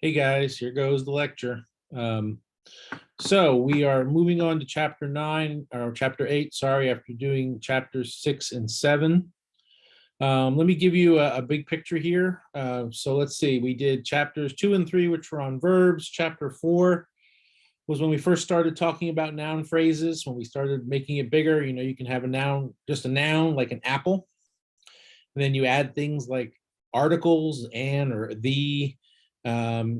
Hey guys, here goes the lecture. So we are moving on to chapter 9 or chapter 8, sorry, after doing chapters 6 and 7. Let me give you a big picture here. So let's see, we did chapters 2 and 3, which were on verbs. Chapter 4 was when we first started talking about noun phrases, when we started making it bigger. You know, you can have a noun, just a noun like an apple. And then you add things like articles, and or the,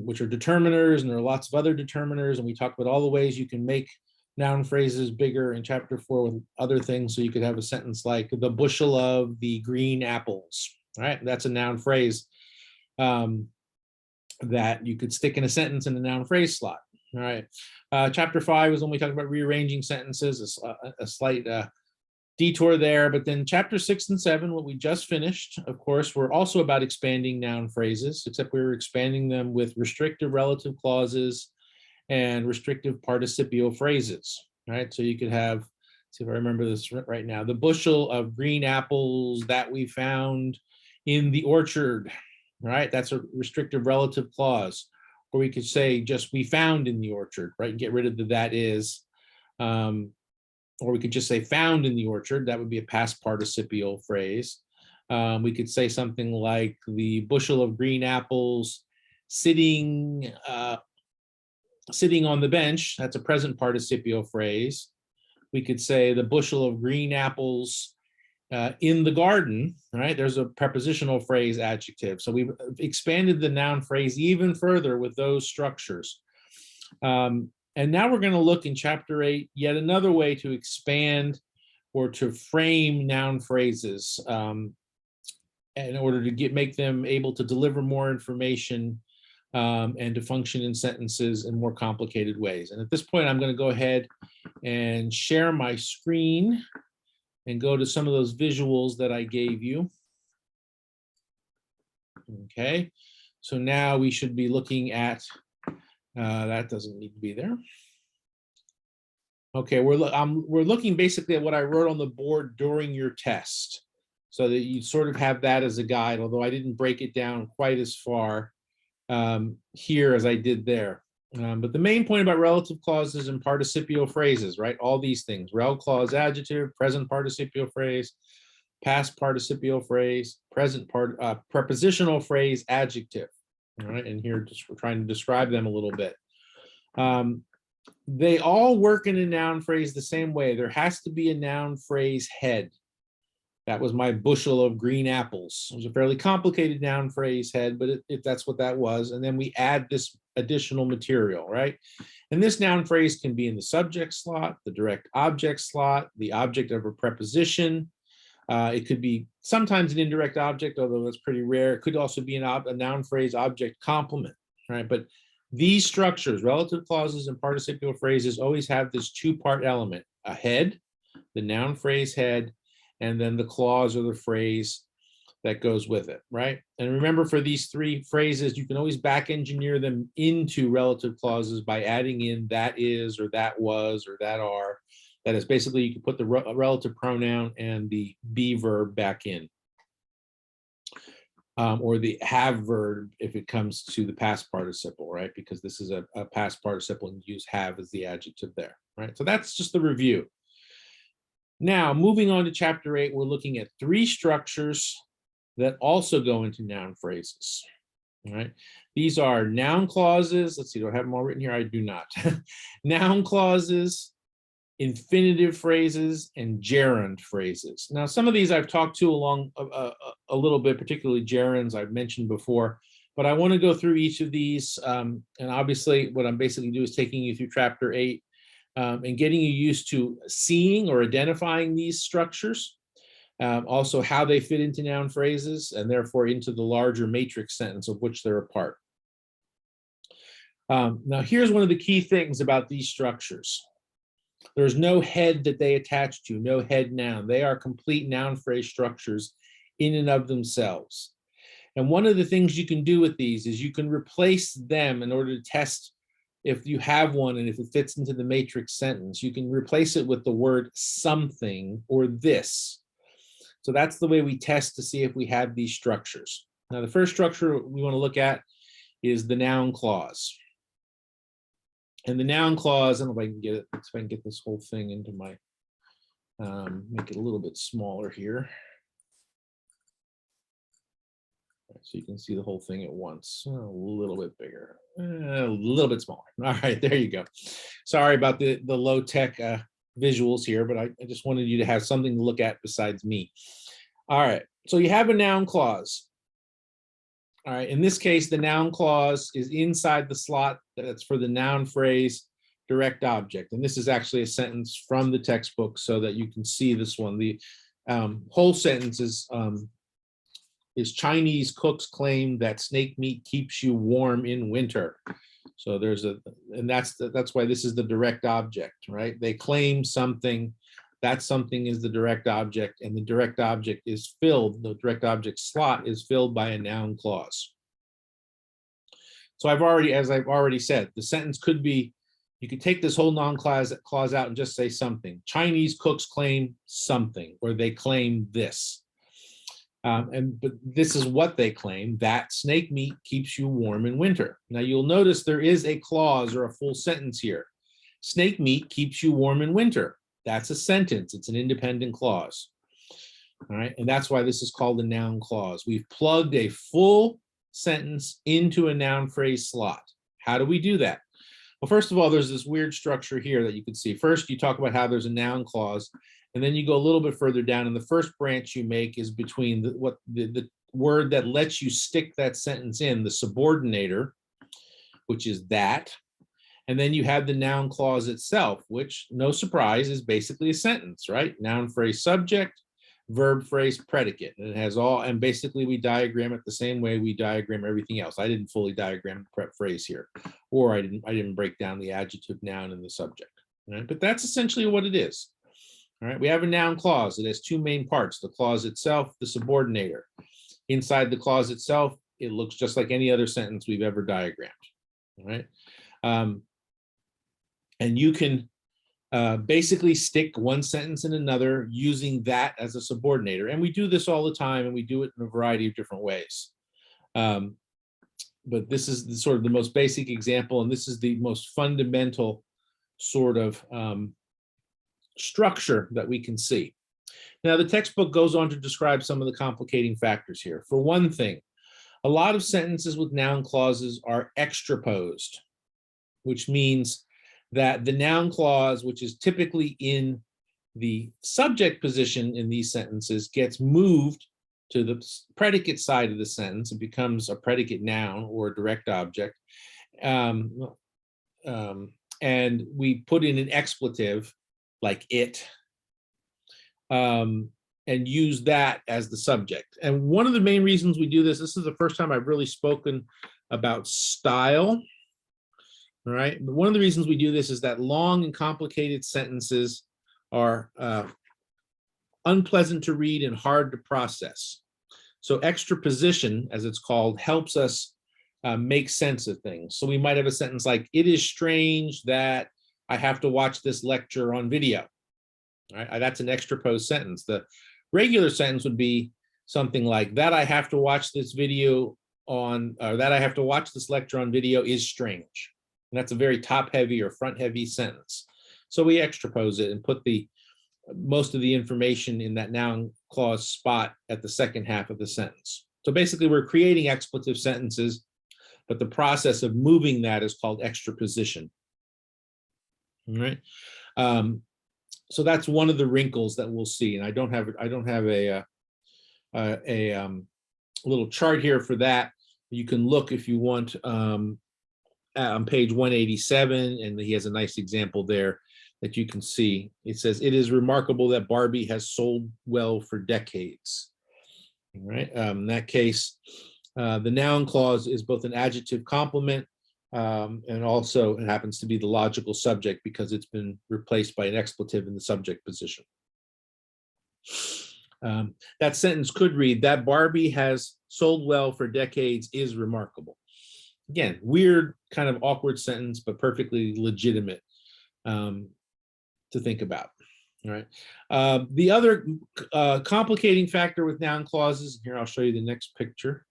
which are determiners, and there are lots of other determiners. And we talked about all the ways you can make noun phrases bigger in chapter 4 with other things. So you could have a sentence like the bushel of the green apples. All right, that's a noun phrase that you could stick in a sentence in the noun phrase slot. All right, chapter 5 was when we talked about rearranging sentences, a slight detour there. But then chapter 6 and 7, what we just finished, of course, were also about expanding noun phrases, except we were expanding them with restrictive relative clauses and restrictive participial phrases. Right, so you could have, see if I remember this right now, the bushel of green apples that we found in the orchard. Right, that's a restrictive relative clause. Or we could say just we found in the orchard, right, and get rid of the that is. Or we could just say found in the orchard. That would be a past participial phrase. We could say something like the bushel of green apples sitting on the bench. That's a present participial phrase. We could say the bushel of green apples in the garden, right? There's a prepositional phrase adjective. So we've expanded the noun phrase even further with those structures. And now we're going to look in chapter 8, yet another way to expand or to frame noun phrases in order to make them able to deliver more information and to function in sentences in more complicated ways. And at this point, I'm going to go ahead and share my screen and go to some of those visuals that I gave you. Okay, so now we should be looking at that doesn't need to be there. Okay, we're looking basically at what I wrote on the board during your test, so that you sort of have that as a guide, although I didn't break it down quite as far here as I did there. But the main point about relative clauses and participial phrases, right? All these things: rel clause adjective, present participial phrase, past participial phrase, present prepositional phrase adjective. All right, and here just we're trying to describe them a little bit. They all work in a noun phrase the same way. There has to be a noun phrase head. That was my bushel of green apples. It was a fairly complicated noun phrase head, but that's what that was. And then we add this additional material, right? And this noun phrase can be in the subject slot, the direct object slot, the object of a preposition. It could be sometimes an indirect object, although that's pretty rare. It could also be a noun phrase object complement, right? But these structures, relative clauses and participial phrases, always have this two-part element: a head, the noun phrase head, and then the clause or the phrase that goes with it, right? And remember, for these three phrases, you can always back engineer them into relative clauses by adding in that is, or that was, or that are. That is, basically, you can put the relative pronoun and the be verb back in, or the have verb if it comes to the past participle, right? Because this is a past participle and use have as the adjective there, right? So that's just the review. Now, moving on to chapter 8, we're looking at three structures that also go into noun phrases. All right, these are noun clauses. Let's see, do I have them all written here? I do not. Noun clauses, infinitive phrases, and gerund phrases. Now, some of these I've talked to along a little bit, particularly gerunds I've mentioned before, but I want to go through each of these. And obviously, what I'm basically doing is taking you through chapter 8 and getting you used to seeing or identifying these structures, also how they fit into noun phrases, and therefore into the larger matrix sentence of which they're a part. Now, here's one of the key things about these structures. There's no head that they attach to, no head noun. They are complete noun phrase structures in and of themselves. And one of the things you can do with these is you can replace them in order to test if you have one and if it fits into the matrix sentence. You can replace it with the word something or this. So that's the way we test to see if we have these structures. Now, the first structure we want to look at is the noun clause. And the noun clause, I don't know if I can get it, if I can get this whole thing into my, make it a little bit smaller here. So you can see the whole thing at once. A little bit bigger, a little bit smaller. All right, there you go. Sorry about the low tech visuals here, but I just wanted you to have something to look at besides me. All right, so you have a noun clause. All right, in this case, the noun clause is inside the slot that's for the noun phrase direct object. And this is actually a sentence from the textbook so that you can see this one. The whole sentence is Chinese cooks claim that snake meat keeps you warm in winter. So there's and that's why this is the direct object, right? They claim something, that something is the direct object, and the direct object is filled, the direct object slot is filled by a noun clause. So as I've already said, the sentence could be, you could take this whole noun clause out and just say something. Chinese cooks claim something, or they claim this. But this is what they claim, that snake meat keeps you warm in winter. Now you'll notice there is a clause or a full sentence here. Snake meat keeps you warm in winter. That's a sentence. It's an independent clause. All right, and that's why this is called a noun clause. We've plugged a full sentence into a noun phrase slot. How do we do that? Well, first of all, there's this weird structure here that you can see. First, you talk about how there's a noun clause, and then you go a little bit further down, and the first branch you make is between the word that lets you stick that sentence in, the subordinator, which is that, and then you have the noun clause itself, which, no surprise, is basically a sentence, right? Noun phrase subject, verb phrase predicate, and it has all, and basically we diagram it the same way we diagram everything else. I didn't fully diagram the prep phrase here, or I didn't break down the adjective, noun, and the subject, right? But that's essentially what it is. All right, we have a noun clause. It has two main parts, the clause itself, the subordinator. Inside the clause itself, it looks just like any other sentence we've ever diagrammed. All right, and you can basically stick one sentence in another using that as a subordinator. And we do this all the time, and we do it in a variety of different ways. But this is sort of the most basic example, and this is the most fundamental sort of structure that we can see. Now, the textbook goes on to describe some of the complicating factors here. For one thing, a lot of sentences with noun clauses are extraposed, which means that the noun clause, which is typically in the subject position in these sentences, gets moved to the predicate side of the sentence. It becomes a predicate noun or a direct object. And we put in an expletive like it, and use that as the subject. And one of the main reasons we do this is the first time I've really spoken about style. All right, but one of the reasons we do this is that long and complicated sentences are unpleasant to read and hard to process. So extraposition, as it's called, helps us make sense of things. So we might have a sentence like, it is strange that I have to watch this lecture on video. All right, that's an extraposed sentence. The regular sentence would be something like, that I have to watch this video on, or that I have to watch this lecture on video is strange. And that's a very top-heavy or front-heavy sentence. So we extrapose it and put most of the information in that noun clause spot at the second half of the sentence. So basically, we're creating expletive sentences, but the process of moving that is called extraposition. All right. So that's one of the wrinkles that we'll see, and I don't have a little chart here for that. You can look if you want on page 187, and he has a nice example there that you can see. It says, it is remarkable that Barbie has sold well for decades. All right. In that case, the noun clause is both an adjective complement, and also it happens to be the logical subject because it's been replaced by an expletive in the subject position. That sentence could read, that Barbie has sold well for decades is remarkable. Again, weird, kind of awkward sentence, but perfectly legitimate to think about. All right. The other complicating factor with noun clauses, here I'll show you the next picture,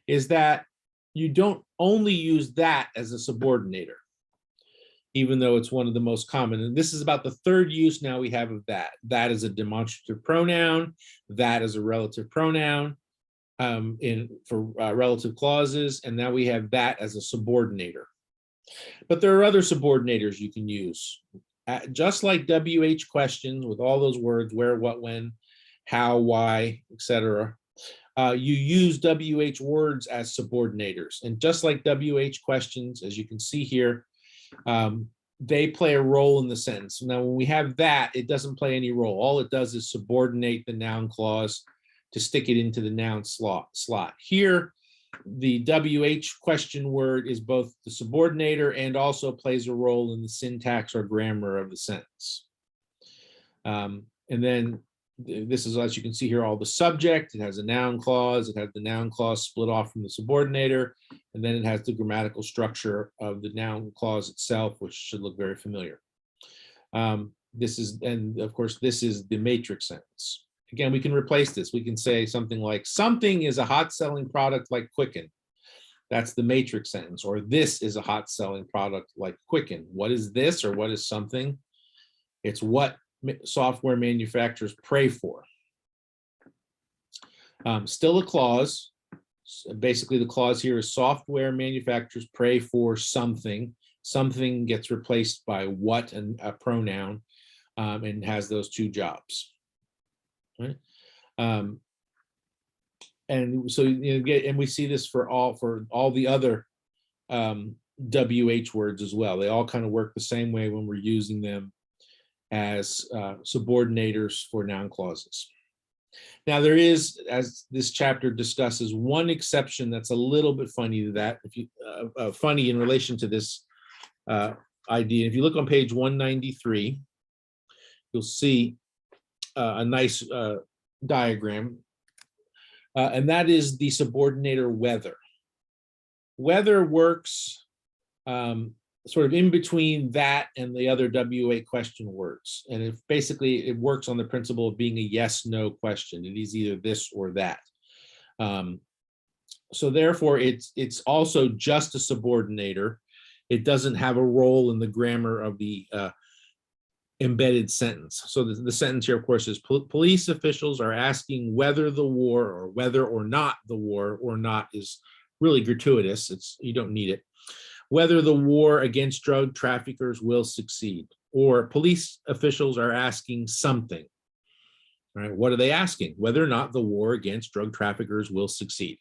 is that you don't only use that as a subordinator, even though it's one of the most common. And this is about the third use now we have of that. That is a demonstrative pronoun. That is a relative pronoun for relative clauses. And now we have that as a subordinator. But there are other subordinators you can use. Just like WH questions with all those words, where, what, when, how, why, etc. You use WH words as subordinators. And just like WH questions, as you can see here, they play a role in the sentence. Now, when we have that, it doesn't play any role. All it does is subordinate the noun clause to stick it into the noun slot. Here, the WH question word is both the subordinator and also plays a role in the syntax or grammar of the sentence. And then this is, as you can see here, all the subject. It has a noun clause. It has the noun clause split off from the subordinator. And then it has the grammatical structure of the noun clause itself, which should look very familiar. This is, and of course, this is the matrix sentence. Again, we can replace this. We can say something like, something is a hot selling product like Quicken. That's the matrix sentence. Or this is a hot selling product like Quicken. What is this, or what is something? It's what software manufacturers pray for. Still a clause. Basically, the clause here is software manufacturers pray for something. Something gets replaced by what, and a pronoun, and has those two jobs. Right? And so and we see this for all the other WH words as well. They all kind of work the same way when we're using them as subordinators for noun clauses. Now, there is, as this chapter discusses, one exception that's a little bit funny to that. If you funny in relation to this idea. If you look on page 193, you'll see a nice diagram, and that is the subordinator whether. Whether works sort of in between that and the other WA question words. And it basically, it works on the principle of being a yes/no question. It is either this or that. So therefore, it's also just a subordinator. It doesn't have a role in the grammar of the embedded sentence. So the sentence here, of course, is police officials are asking whether the war, or whether or not the war, or not is really gratuitous. You don't need it. Whether the war against drug traffickers will succeed, or police officials are asking something. All right, what are they asking? Whether or not the war against drug traffickers will succeed.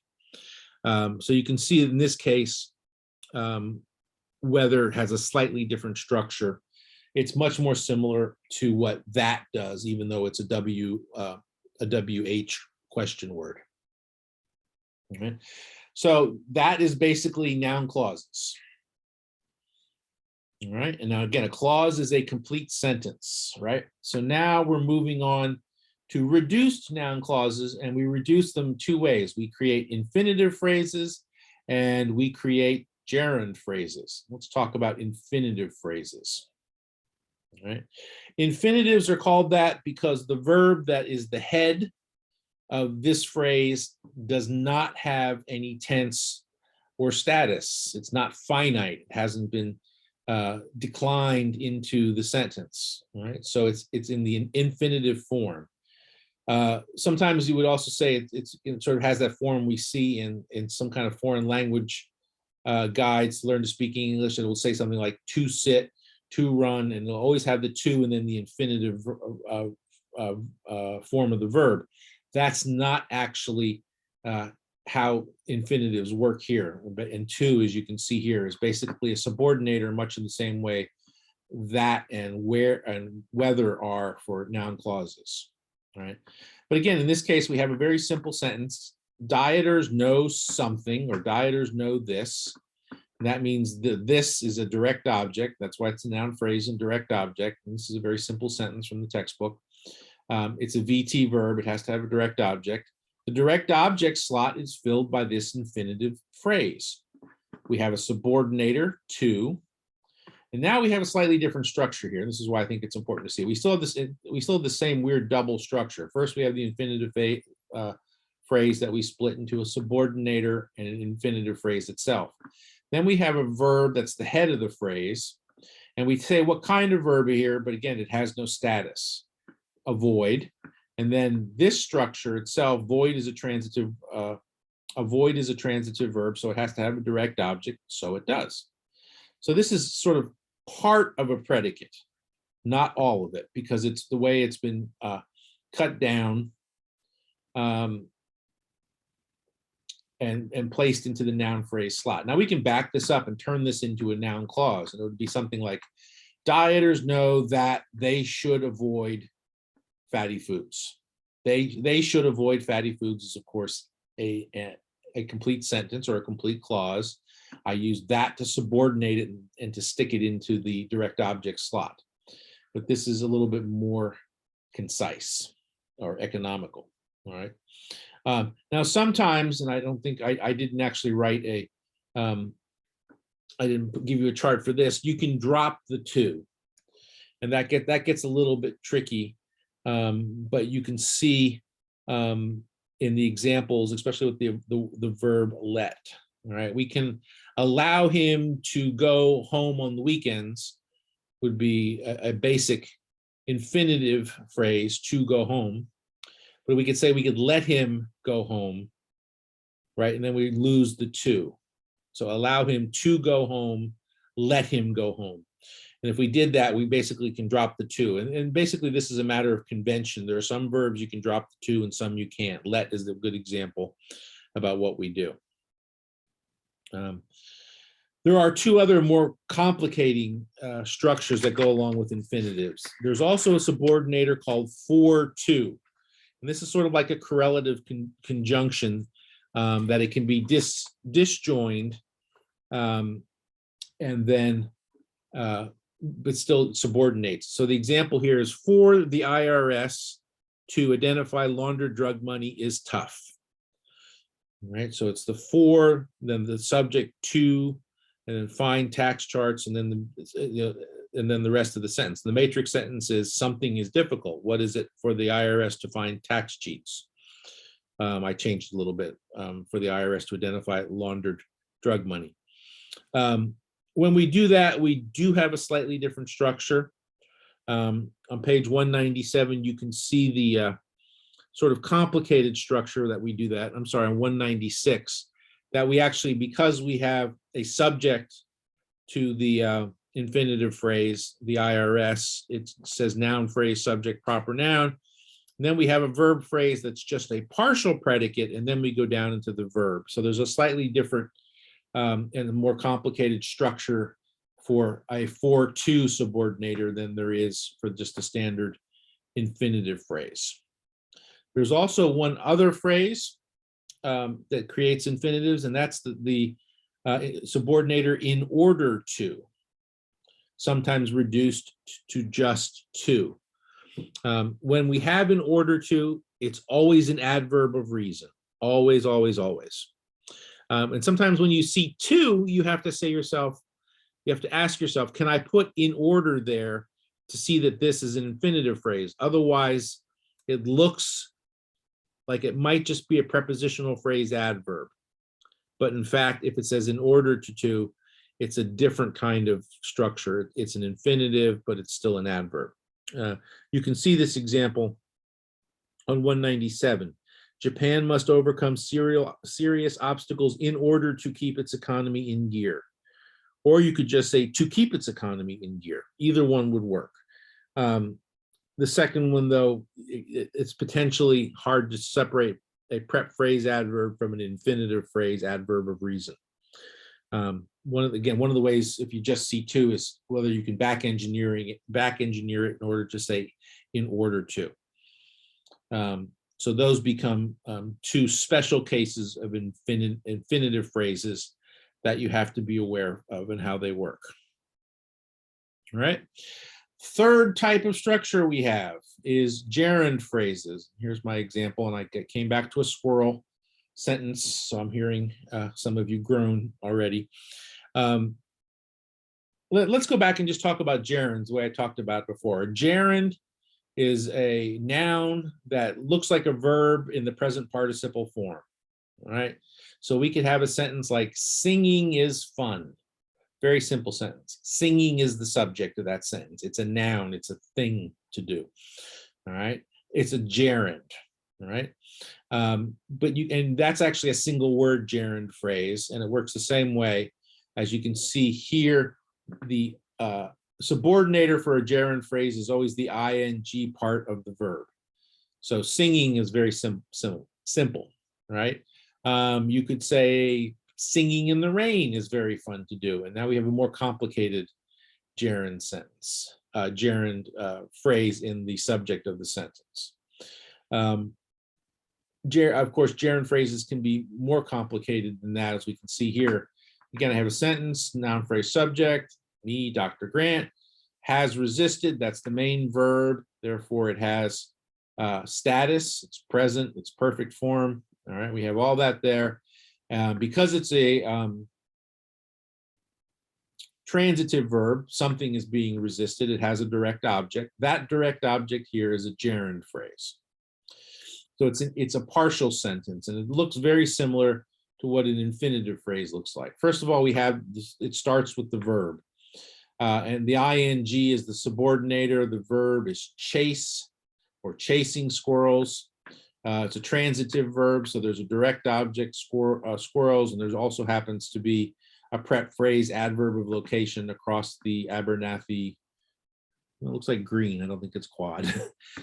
So you can see in this case, whether has a slightly different structure. It's much more similar to what that does, even though it's a WH question word. Okay. So that is basically noun clauses. All right. And now again, a clause is a complete sentence, right? So now we're moving on to reduced noun clauses, and we reduce them two ways. We create infinitive phrases and we create gerund phrases. Let's talk about infinitive phrases. All right. Infinitives are called that because the verb that is the head of this phrase does not have any tense or status. It's not finite. It hasn't been declined into the sentence. Right. So it's in the infinitive form. Sometimes you would also say it sort of has that form we see in some kind of foreign language guides to learn to speak English. It will say something like to sit, to run, and it'll always have the to and then the infinitive form of the verb. That's not actually how infinitives work here. And to, as you can see here, is basically a subordinator, much in the same way that and where and whether are for noun clauses. All right. But again, in this case, we have a very simple sentence. Dieters know something, or dieters know this. And that means that this is a direct object. That's why it's a noun phrase and direct object. And this is a very simple sentence from the textbook. It's a VT verb. It has to have a direct object. The direct object slot is filled by this infinitive phrase. We have a subordinator, to. And now we have a slightly different structure here. This is why I think it's important to see. We still have this. We still have the same weird double structure. First, we have the infinitive phrase that we split into a subordinator and an infinitive phrase itself. Then we have a verb that's the head of the phrase, and we say what kind of verb here, but again, it has no status, avoid. And then this structure itself, void is a transitive, avoid is a transitive verb, so it has to have a direct object, so it does. So this is sort of part of a predicate, not all of it, because it's the way it's been cut down and placed into the noun phrase slot. Now we can back this up and turn this into a noun clause, and it would be something like, dieters know that they should avoid fatty foods. They should avoid fatty foods is, of course, a complete sentence or a complete clause. I use that to subordinate it and to stick it into the direct object slot. But this is a little bit more concise or economical. All right. Now, sometimes, and I don't think I didn't actually write a, I didn't give you a chart for this. You can drop the two, and that gets a little bit tricky. But you can see in the examples, especially with the verb let. All right, we can allow him to go home on the weekends would be a basic infinitive phrase, to go home. But we could say we could let him go home, right? And then we lose the to. So allow him to go home, let him go home. And if we did that, we basically can drop the to. And basically, this is a matter of convention. There are some verbs you can drop the to and some you can't. Let is a good example about what we do. There are two other more complicating structures that go along with infinitives. There's also a subordinator called for to. And this is sort of like a correlative conjunction that it can be disjoined and then but still subordinates. So the example here is, for the IRS to identify laundered drug money is tough. All right, so it's the for, then the subject to, and then find tax charts, and then the rest of the sentence. The matrix sentence is, something is difficult. What is it for the IRS to find tax cheats? I changed a little bit for the IRS to identify laundered drug money. When we do that, we do have a slightly different structure. On page 197, you can see the sort of complicated structure that we do that. I'm sorry, on 196, that we actually, because we have a subject to the infinitive phrase, the IRS, it says noun phrase, subject, proper noun. And then we have a verb phrase that's just a partial predicate, and then we go down into the verb. So there's a slightly different and a more complicated structure for a for to subordinator than there is for just a standard infinitive phrase. There's also one other phrase that creates infinitives, and that's the subordinator in order to, sometimes reduced to just to. When we have in order to, it's always an adverb of reason. Always, always, always. And sometimes when you see to, you have to say yourself, you have to ask yourself, can I put in order there to see that this is an infinitive phrase? Otherwise, it looks like it might just be a prepositional phrase adverb. But in fact, if it says in order to, it's a different kind of structure. It's an infinitive, but it's still an adverb. You can see this example on 197. Japan must overcome serious obstacles in order to keep its economy in gear. Or you could just say to keep its economy in gear. Either one would work. The second one, though, it's potentially hard to separate a prep phrase adverb from an infinitive phrase adverb of reason. One of the ways, if you just see to, is whether you can back engineer it in order to say in order to. So those become two special cases of infinitive phrases that you have to be aware of and how they work. All right. Third type of structure we have is gerund phrases. Here's my example, and I came back to a squirrel sentence, so I'm hearing some of you groan already. Let's go back and just talk about gerunds the way I talked about before. A gerund is a noun that looks like a verb in the present participle form. All right. So we could have a sentence like singing is fun. Very simple sentence. Singing is the subject of that sentence. It's a noun. It's a thing to do. All right. It's a gerund. All right. And that's actually a single word gerund phrase, and it works the same way. As you can see here, the subordinator for a gerund phrase is always the ing part of the verb. So singing is very simple, right? You could say singing in the rain is very fun to do. And now we have a more complicated gerund sentence, gerund phrase in the subject of the sentence. Of course, gerund phrases can be more complicated than that, as we can see here. Again, I have a sentence, noun phrase subject, me, Dr. Grant, has resisted. That's the main verb. Therefore, it has status. It's present. It's perfect form. All right, we have all that there. Because it's a transitive verb, something is being resisted. It has a direct object. That direct object here is a gerund phrase. So it's a partial sentence, and it looks very similar to what an infinitive phrase looks like. First of all, we have this, it starts with the verb, and the ing is the subordinator. The verb is chase or chasing squirrels. It's a transitive verb, so there's a direct object, squirrels, and there's also happens to be a prep phrase, adverb of location across the Abernathy. It looks like green. I don't think it's quad.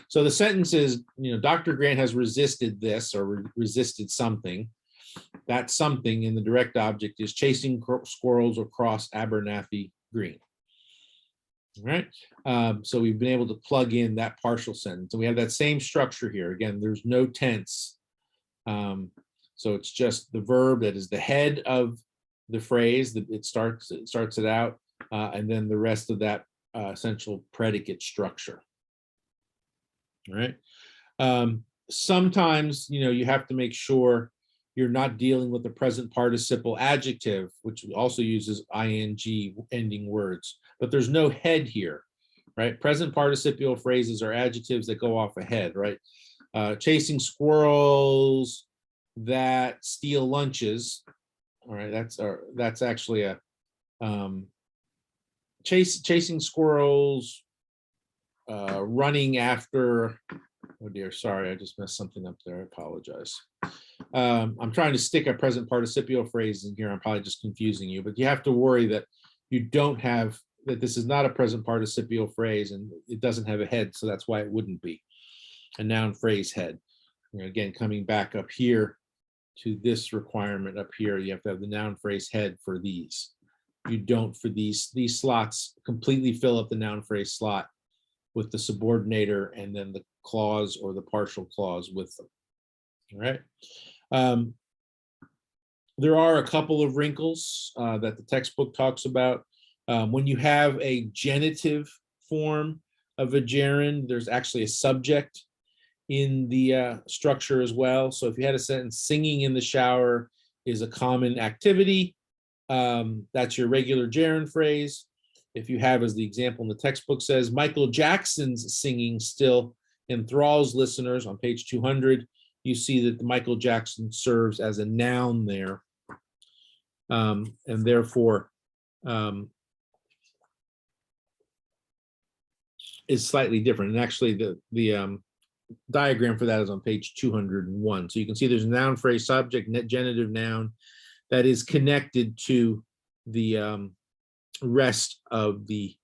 So the sentence is, Dr. Grant has resisted this or resisted something. That something in the direct object is chasing squirrels across Abernathy Green. All right. So we've been able to plug in that partial sentence. And we have that same structure here. Again, there's no tense. So it's just the verb that is the head of the phrase. It starts it out, and then the rest of that essential predicate structure. All right. Sometimes, you have to make sure you're not dealing with the present participle adjective, which also uses ing ending words, but there's no head here, right? Present participial phrases are adjectives that go off ahead, right? Chasing squirrels that steal lunches. All right, that's actually a chasing squirrels, running after. Oh dear, sorry, I just messed something up there. I apologize. I'm trying to stick a present participial phrase in here. I'm probably just confusing you, but you have to worry that you don't have, that this is not a present participial phrase and it doesn't have a head, so that's why it wouldn't be a noun phrase head. Again, coming back up here to this requirement up here, you have to have the noun phrase head for these. You don't for these slots completely fill up the noun phrase slot with the subordinator and then the clause or the partial clause with them. All right. There are a couple of wrinkles that the textbook talks about. When you have a genitive form of a gerund, there's actually a subject in the structure as well. So if you had a sentence, singing in the shower is a common activity, that's your regular gerund phrase. If you have, as the example in the textbook says, Michael Jackson's singing still enthralls listeners on page 200, you see that the Michael Jackson serves as a noun there. And therefore is slightly different. And actually the diagram for that is on page 201. So you can see there's a noun phrase subject, genitive noun that is connected to the rest of the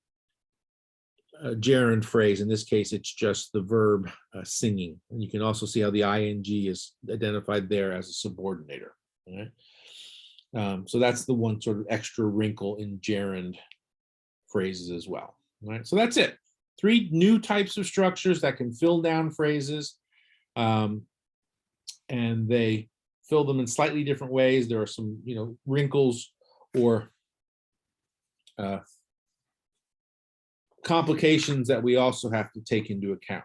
gerund phrase. In this case, it's just the verb singing. And you can also see how the ing is identified there as a subordinator. All right? So that's the one sort of extra wrinkle in gerund phrases as well. All right, so that's it. 3 new types of structures that can fill down phrases, and they fill them in slightly different ways. There are some, wrinkles or complications that we also have to take into account.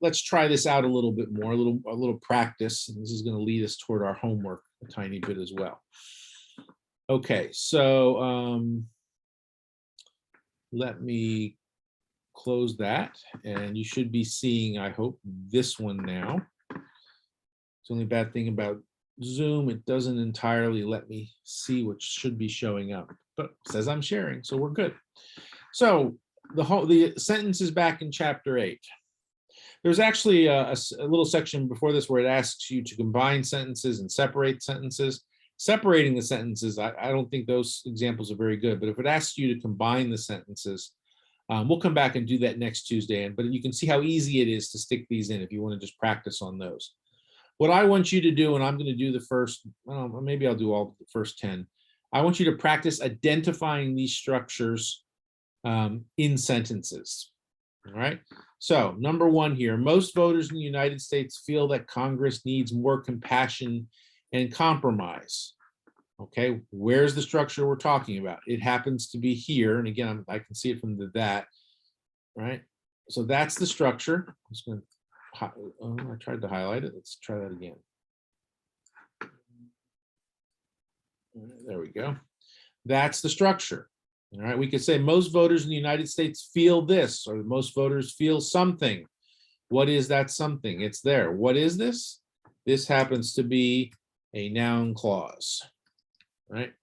Let's try this out a little bit more, a little practice, and this is going to lead us toward our homework a tiny bit as well. Okay, so let me close that, and you should be seeing, I hope, this one now. It's the only bad thing about Zoom, it doesn't entirely let me see what should be showing up, but it says I'm sharing, so we're good. So the sentence is back in chapter 8. There's actually a little section before this where it asks you to combine sentences and separate sentences. Separating the sentences, I don't think those examples are very good, but if it asks you to combine the sentences, we'll come back and do that next Tuesday. But you can see how easy it is to stick these in if you want to just practice on those. What I want you to do, and I'm going to do the first, maybe I'll do all the first 10. I want you to practice identifying these structures in sentences. All right. So number 1 here, most voters in the United States feel that Congress needs more compassion and compromise. Okay, where's the structure we're talking about? It happens to be here. And again, I can see it from that, right? So that's the structure. I'm just going to, I tried to highlight it. Let's try that again. There we go. That's the structure. All right, we could say most voters in the United States feel this, or most voters feel something. What is that something? It's there. What is this? This happens to be a noun clause, right?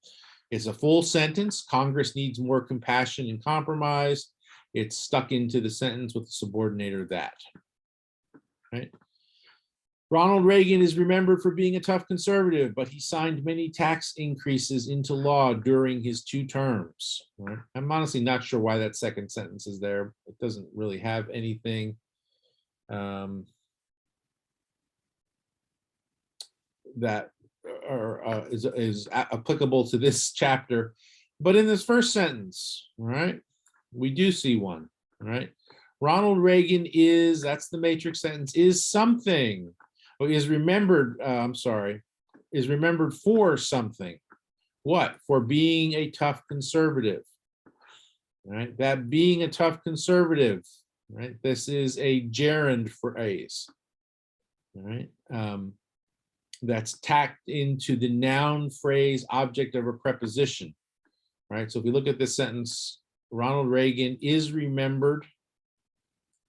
It's a full sentence. Congress needs more compassion and compromise. It's stuck into the sentence with the subordinator that, right? Ronald Reagan is remembered for being a tough conservative, but he signed many tax increases into law during his 2 terms. Right? I'm honestly not sure why that second sentence is there. It doesn't really have anything that is applicable to this chapter. But in this first sentence, right, we do see one, right? Ronald Reagan is, that's the matrix sentence, is something. Is remembered, is remembered for something. What? For being a tough conservative, right? That being a tough conservative, right? This is a gerund phrase, right? That's tacked into the noun phrase object of a preposition, right? So if we look at this sentence, Ronald Reagan is remembered,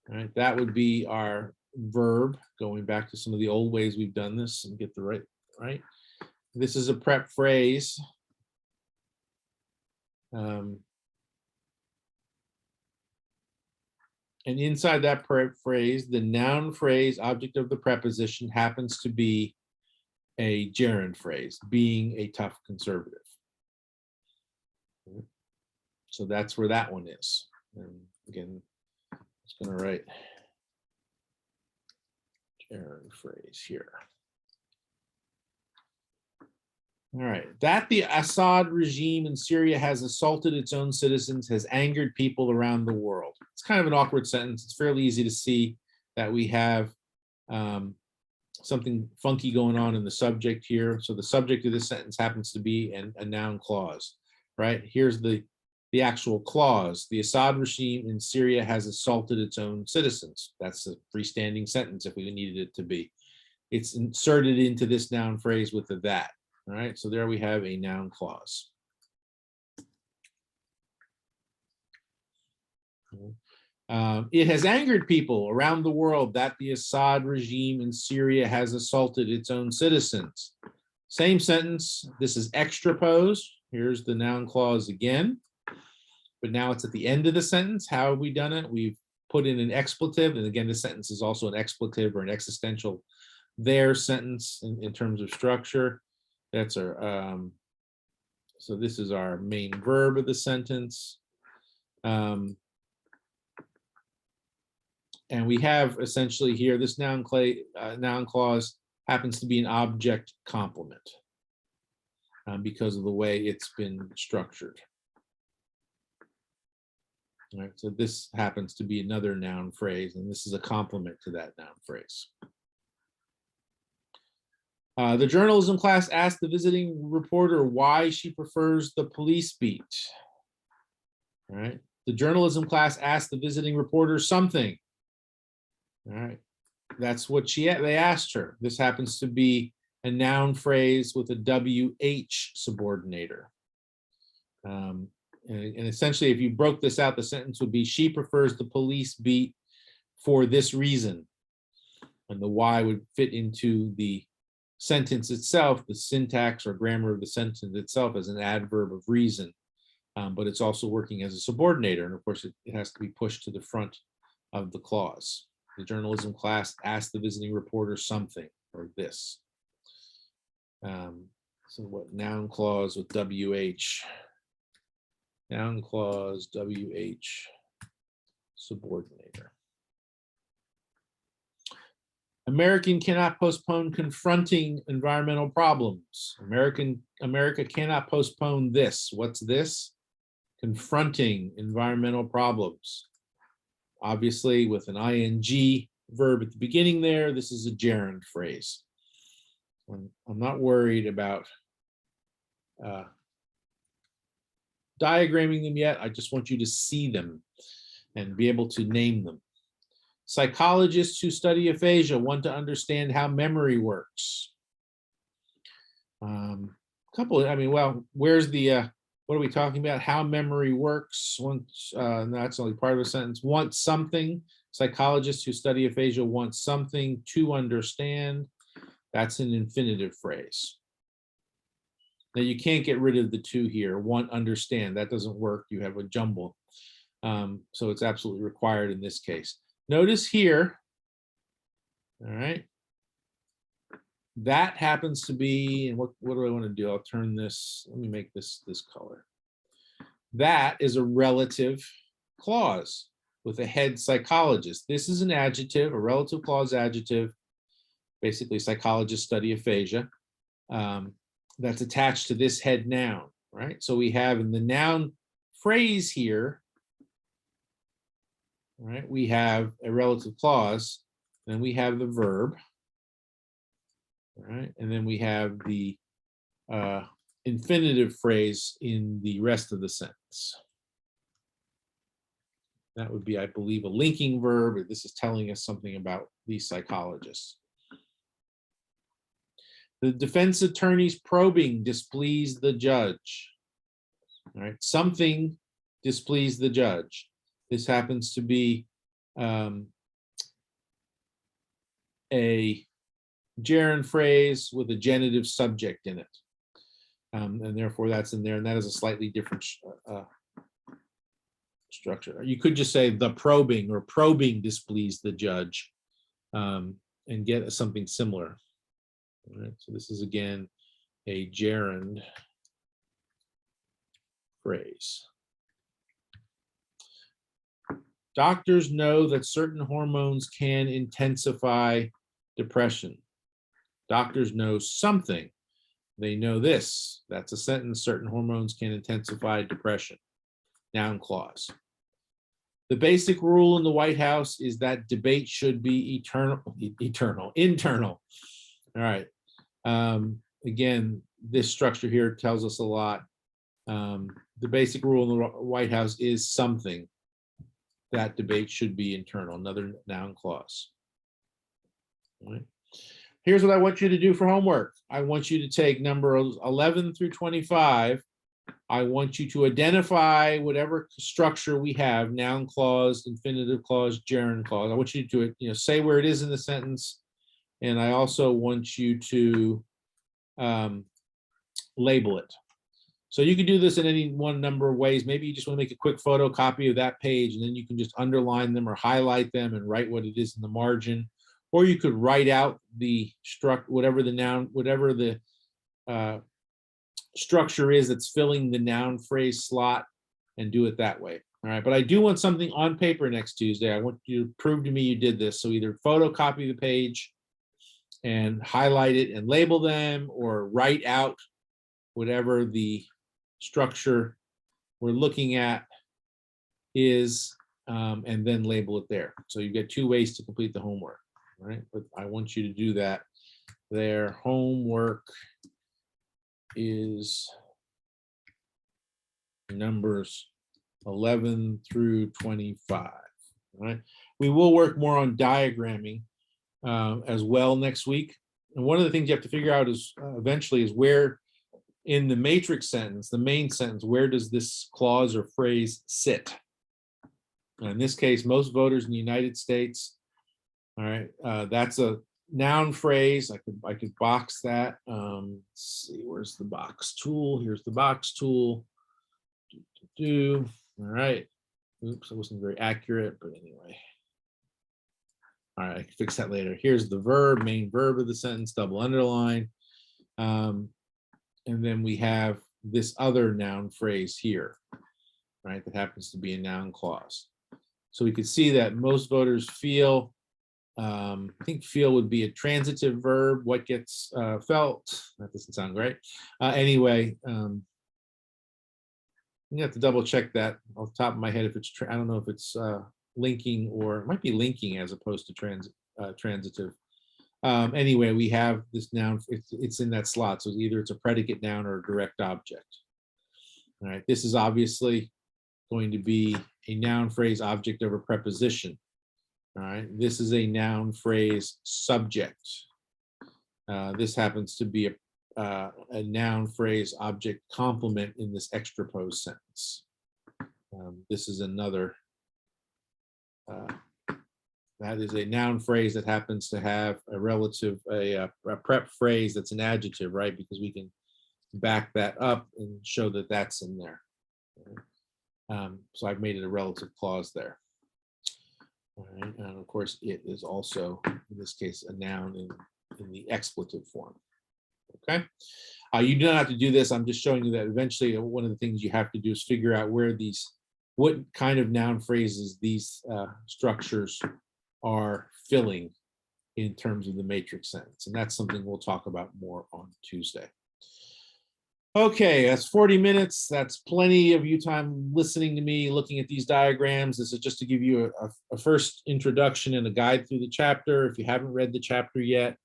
right? That would be our verb, going back to some of the old ways we've done this and get the right. This is a prep phrase. And inside that prep phrase, the noun phrase, object of the preposition, happens to be a gerund phrase, being a tough conservative. So that's where that one is. And again, I'm just going to write gerund phrase here. All right, that the Assad regime in Syria has assaulted its own citizens has angered people around the world. It's kind of an awkward sentence. It's fairly easy to see that we have something funky going on in the subject here. So the subject of this sentence happens to be a noun clause, right? Here's the actual clause. The Assad regime in Syria has assaulted its own citizens. That's a freestanding sentence if we needed it to be. It's inserted into this noun phrase with the that. All right, so there we have a noun clause. It has angered people around the world that the Assad regime in Syria has assaulted its own citizens. Same sentence. This is extrapose. Here's the noun clause again. But now it's at the end of the sentence. How have we done it? We've put in an expletive. And again, this sentence is also an expletive or an existential there sentence in terms of structure. That's our, so this is our main verb of the sentence. And we have essentially here, this noun clause happens to be an object complement because of the way it's been structured. All right, so this happens to be another noun phrase, and this is a complement to that noun phrase. The journalism class asked the visiting reporter why she prefers the police beat. All right, the journalism class asked the visiting reporter something. All right, that's what they asked her. This happens to be a noun phrase with a WH subordinator. and essentially, if you broke this out, the sentence would be, she prefers the police beat for this reason. And the why would fit into the sentence itself, the syntax or grammar of the sentence itself as an adverb of reason. But it's also working as a subordinator. And of course, it has to be pushed to the front of the clause. The journalism class asked the visiting reporter something, or this. So what, noun clause with WH. Noun clause, WH, subordinator. American cannot postpone confronting environmental problems. America cannot postpone this. What's this? Confronting environmental problems. Obviously, with an ing verb at the beginning there, this is a gerund phrase. I'm not worried about diagramming them yet. I just want you to see them and be able to name them. Psychologists who study aphasia want to understand how memory works. Well, where's the, what are we talking about? How memory works. Once, that's only part of a sentence. Want something. Psychologists who study aphasia want something to understand. That's an infinitive phrase. Now you can't get rid of the two here. Want, understand. That doesn't work. You have a jumble. So it's absolutely required in this case. Notice here, all right, that happens to be, and what do I want to do? I'll turn this, let me make this color. That is a relative clause with a head psychologist. This is an adjective, a relative clause adjective, basically psychologists study aphasia, that's attached to this head noun, right? So we have in the noun phrase here, right, we have a relative clause, and we have the verb, right, and then we have the infinitive phrase in the rest of the sentence. That would be, I believe, a linking verb. This is telling us something about these psychologists. The defense attorney's probing displeased the judge. All right, something displeased the judge. This happens to be a gerund phrase with a genitive subject in it. And therefore that's in there, and that is a slightly different structure. You could just say the probing, or probing displeased the judge, and get something similar. All right, so this is again a gerund phrase. Doctors know that certain hormones can intensify depression. Doctors know something. They know this. That's a sentence. Certain hormones can intensify depression. Noun clause. The basic rule in the White House is that debate should be internal. All right. Again, this structure here tells us a lot. The basic rule in the White House is something. That debate should be internal, another noun clause. All right. Here's what I want you to do for homework. I want you to take number 11 through 25. I want you to identify whatever structure we have, noun clause, infinitive clause, gerund clause. I want you to, say where it is in the sentence. And I also want you to label it. So you can do this in any one number of ways. Maybe you just want to make a quick photocopy of that page, and then you can just underline them or highlight them and write what it is in the margin. Or you could write out the whatever the structure is that's filling the noun phrase slot, and do it that way. All right, but I do want something on paper next Tuesday. I want you to prove to me you did this. So either photocopy the page and highlight it and label them, or write out whatever the structure we're looking at is, and then label it there. So you get two ways to complete the homework, right? But I want you to do that. Their homework is numbers 11 through 25, right? We will work more on diagramming as well next week. And one of the things you have to figure out is eventually is where in the matrix sentence, the main sentence, where does this clause or phrase sit? In this case, most voters in the United States. All right, that's a noun phrase. I could box that. Let's see, where's the box tool? Here's the box tool. All right. Oops, I wasn't very accurate, but anyway. All right, I can fix that later. Here's the verb, main verb of the sentence, double underline. And then we have this other noun phrase here, right? That happens to be a noun clause. So we could see that most voters feel, I think feel would be a transitive verb. What gets felt? That doesn't sound great. Anyway, you have to double check that off the top of my head if it's, I don't know if it's linking, or it might be linking as opposed to transitive. Anyway, we have this noun, it's in that slot. So either it's a predicate noun or a direct object. All right, this is obviously going to be a noun phrase object of a preposition. All right, this is a noun phrase subject. This happens to be a noun phrase object complement in this extrapose sentence. This is another, that is a noun phrase that happens to have a relative, a prep phrase that's an adjective, right? Because we can back that up and show that that's in there. So I've made it a relative clause there. All right, and of course, it is also, in this case, a noun in the expletive form. Okay, you do not have to do this. I'm just showing you that eventually one of the things you have to do is figure out where these, what kind of noun phrases these structures are filling in terms of the matrix sentence. And that's something we'll talk about more on Tuesday. Okay, that's 40 minutes. That's plenty of you time listening to me, looking at these diagrams. This is just to give you a first introduction and a guide through the chapter. If you haven't read the chapter yet,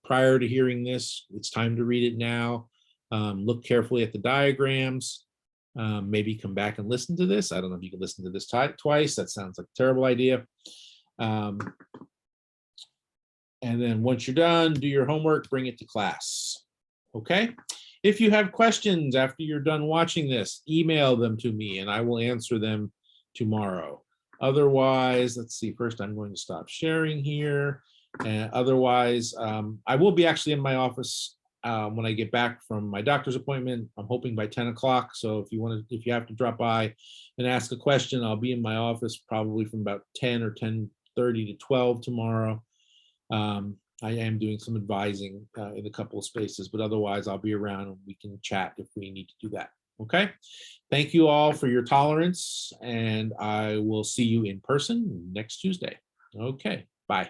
prior to hearing this, it's time to read it now. Look carefully at the diagrams. Maybe come back and listen to this. I don't know if you can listen to this twice. That sounds like a terrible idea. And then once you're done, do your homework, bring it to class. Okay? If you have questions after you're done watching this, email them to me and I will answer them tomorrow. Otherwise, let's see, first I'm going to stop sharing here. And otherwise, I will be actually in my office when I get back from my doctor's appointment. I'm hoping by 10 o'clock. So if you have to drop by and ask a question, I'll be in my office probably from about 10 or 10:30 to 12 tomorrow. I am doing some advising in a couple of spaces, but otherwise I'll be around and we can chat if we need to do that. Okay. Thank you all for your tolerance, and I will see you in person next Tuesday. Okay. Bye.